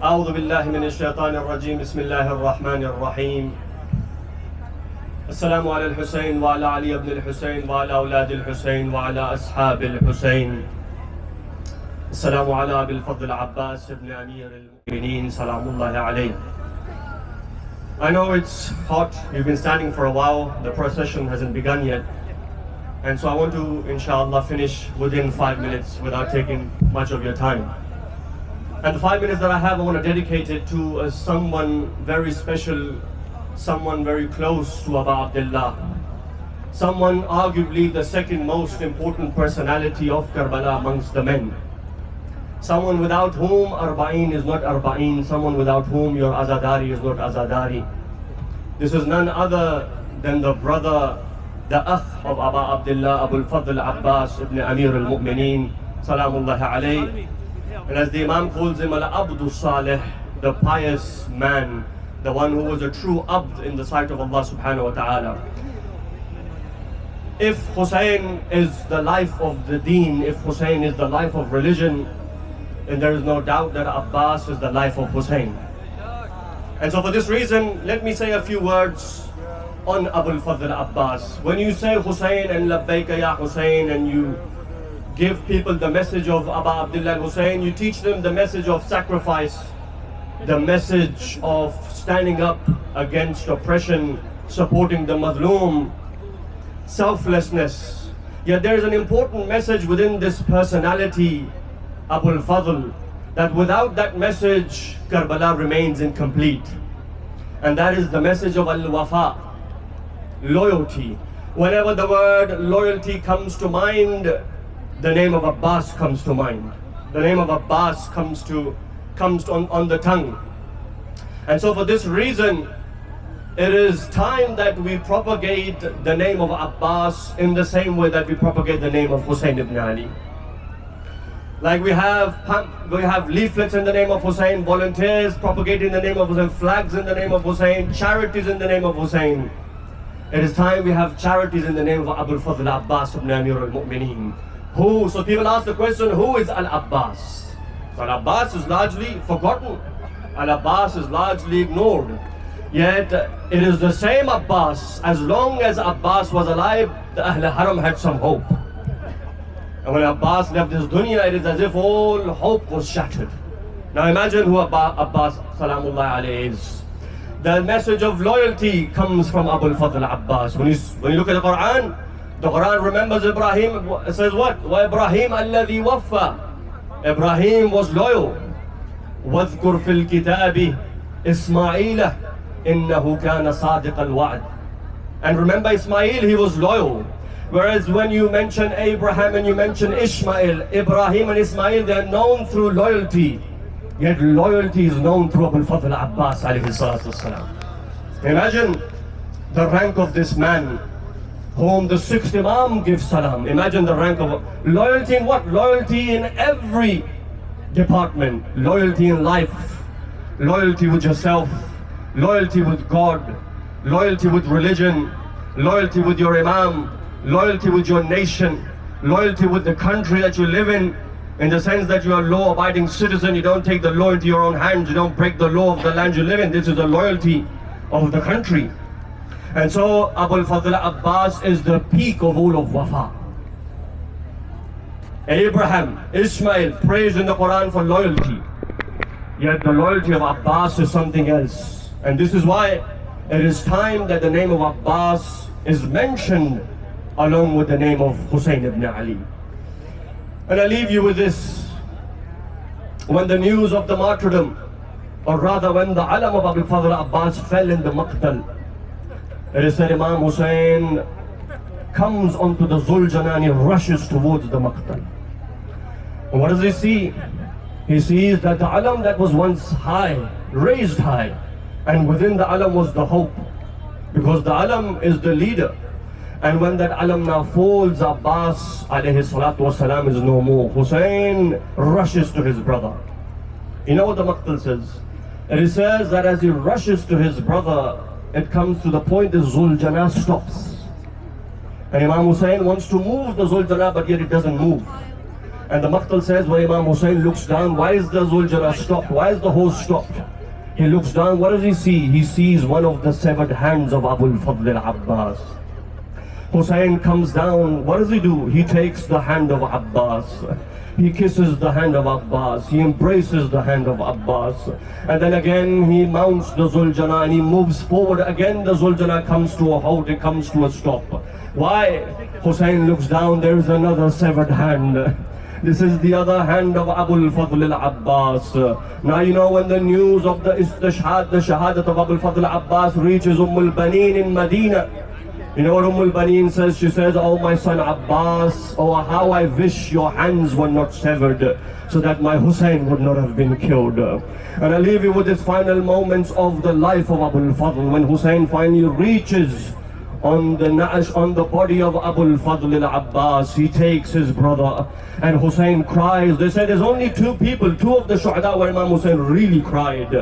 أعوذ بالله من الشيطان الرجيم بسم الله الرحمن الرحيم السلام على الحسين وعلى علي بن الحسين وعلى أولاد الحسين وعلى أصحاب الحسين السلام على أبي الفضل عباس بن أمير المؤمنين سلام الله عليه. I know it's hot, you've been standing for a while, the procession hasn't begun yet, and so I want to inshallah finish within 5 minutes without taking much of your time. And the 5 minutes that I have, I want to dedicate it to someone very special, someone very close to Abu Abdullah, someone arguably the second most important personality of Karbala amongst the men, someone without whom Arbaeen is not Arbaeen, someone without whom your Azadari is not Azadari. This is none other than the brother, the akh of Abu Abdullah, Abu al-Fadl Abbas ibn Amir al-Mu'mineen, salamullahi alayhi. And as the Imam calls him, Al-Abdu Salih, the pious man, the one who was a true abd in the sight of Allah subhanahu wa ta'ala. If Hussain is the life of the deen, if Hussain is the life of religion, then there is no doubt that Abbas is the life of Hussain. And so for this reason, let me say a few words on Abu al-Fadl Abbas. When you say Hussain and Labbaika ya Hussain, and you give people the message of Abu Abdullah Hussain, you teach them the message of sacrifice, the message of standing up against oppression, supporting the madloom, selflessness. Yet there is an important message within this personality, Abu al-Fadl, that without that message, Karbala remains incomplete. And that is the message of al-Wafa, loyalty. Whenever the word loyalty comes to mind, the name of Abbas comes to mind. The name of Abbas comes on the tongue. And so for this reason, it is time that we propagate the name of Abbas in the same way that we propagate the name of Hussain ibn Ali. Like we have leaflets in the name of Hussain, volunteers propagating the name of Hussain, flags in the name of Hussain, charities in the name of Hussain. It is time we have charities in the name of Abu al-Fadl Abbas ibn Amir al-Mu'mineen. Who? So people ask the question, who is Al-Abbas? So Al-Abbas is largely forgotten. Al-Abbas is largely ignored. Yet it is the same Abbas. As long as Abbas was alive, the Ahl Haram had some hope. And when Abbas left this dunya, it is as if all hope was shattered. Now imagine who Abbas salamullahi alayhi is. The message of loyalty comes from Abu al-Fadl Abbas. When you look at the Quran remembers Ibrahim. It says what? وَإِبْرَاهِيمَ الَّذِي وَفَّى. Ibrahim was loyal. وَاذْكُرْ فِي الْكِتَابِ إِسْمَاعِيلَ إِنَّهُ كَانَ صَادِقَ الْوَعْدِ. And remember Ismail, he was loyal. Whereas when you mention Abraham and you mention Ishmael, Ibrahim and Ismail, they are known through loyalty. Yet loyalty is known through Abu al-Fadl Abbas alayhi salatu wasalam. Imagine the rank of this man, whom the sixth Imam gives salam. Imagine the rank of loyalty in what? Loyalty in every department. Loyalty in life, loyalty with yourself, loyalty with God, loyalty with religion, loyalty with your Imam, loyalty with your nation, loyalty with the country that you live in the sense that you are a law-abiding citizen. You don't take the law into your own hands, you don't break the law of the land you live in. This is the loyalty of the country. And so Abu al-Fadl Abbas is the peak of all of Wafa. Abraham, Ishmael praised in the Quran for loyalty. Yet the loyalty of Abbas is something else. And this is why it is time that the name of Abbas is mentioned along with the name of Hussain ibn Ali. And I leave you with this. When the news of the martyrdom, or rather when the alam of Abu al-Fadl Abbas fell in the Maqtal, it is said Imam Hussain comes onto the Zuljanah and he rushes towards the Maqtal. And what does he see? He sees that the alam that was once high, raised high, and within the alam was the hope, because the alam is the leader. And when that alam now falls, Abbas alayhi salatu wasalam is no more. Hussain rushes to his brother. You know what the Maqtal says? It says that as he rushes to his brother, it comes to the point that Zuljanah stops. And Imam Hussain wants to move the Zuljanah, but yet it doesn't move. And the Maqtal says, when Imam Hussain looks down, why is the Zuljana stopped? Why is the horse stopped? He looks down, what does he see? He sees one of the severed hands of Abu al-Fadl al-Abbas. Hussain comes down, what does he do? He takes the hand of Abbas. He kisses the hand of Abbas. He embraces the hand of Abbas. And then again he mounts the Zuljana and he moves forward. Again the Zuljana comes to a halt, it comes to a stop. Why? Hussain looks down, there is another severed hand. This is the other hand of Abu al-Fadl al-Abbas. Now you know when the news of the istishhad, the shahadat of Abu al-Fadl al-Abbas reaches al-Baneen in Medina. You know what al-Baneen says? She says, oh my son Abbas, oh how I wish your hands were not severed, so that my Hussain would not have been killed. And I leave you with these final moments of the life of Abu al-Fadl. When Hussain finally reaches on the body of Abu al-Fadl al-Abbas, he takes his brother, and Hussain cries. They said there's only two people, two of the shuhada where Imam Hussain really cried.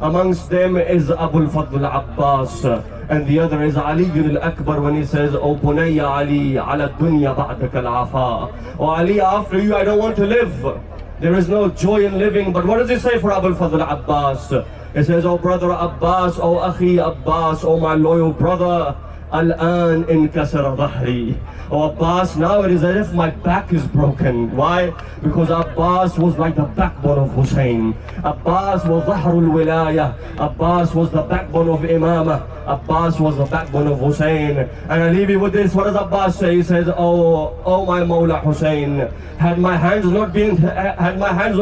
Amongst them is Abu al-Fadl al-Abbas, and the other is Ali al-Akbar, when he says, O Bunayya Ali, ala dunya ba'daka al-afa. Oh Ali, after you I don't want to live. There is no joy in living. But what does he say for Abu al-Fadl al-Abbas? He says, oh brother Abbas, oh Akhi Abbas, oh my loyal brother, Al-an inkasara dhahri. Oh Abbas, now it is as if my back is broken. Why? Because Abbas was like the backbone of Hussain. Abbas was Dhahrul Wilaya. Abbas was the backbone of Imamah. Abbas was the backbone of Hussain. And I leave you with this. What does Abbas say? He says, oh my Mawla Hussain, had my hands not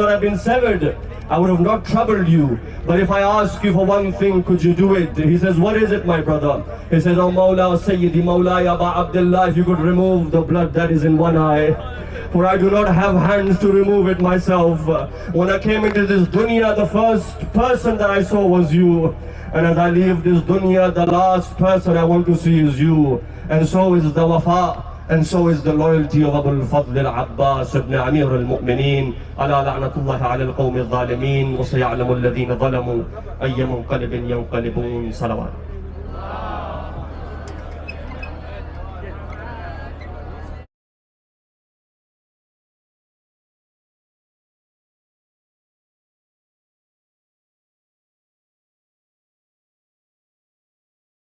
have been severed, I would have not troubled you. But if I ask you for one thing, could you do it? He says, what is it, my brother? He says, oh Mawla Sayyidi Mawlaya Aba Abdullah, if you could remove the blood that is in one eye. For I do not have hands to remove it myself. When I came into this dunya, the first person that I saw was you. And as I leave this dunya, the last person I want to see is you. And so is the wafa. And so is the loyalty of Abu al-Fadl al-Abbas ibn Amir al-Mu'mineen. Ala la'natullahi ala al-qawmi al-zalimin. Wa saya'lamu alladhina zalamu ayya munqalibin yanqalibun. Salawat.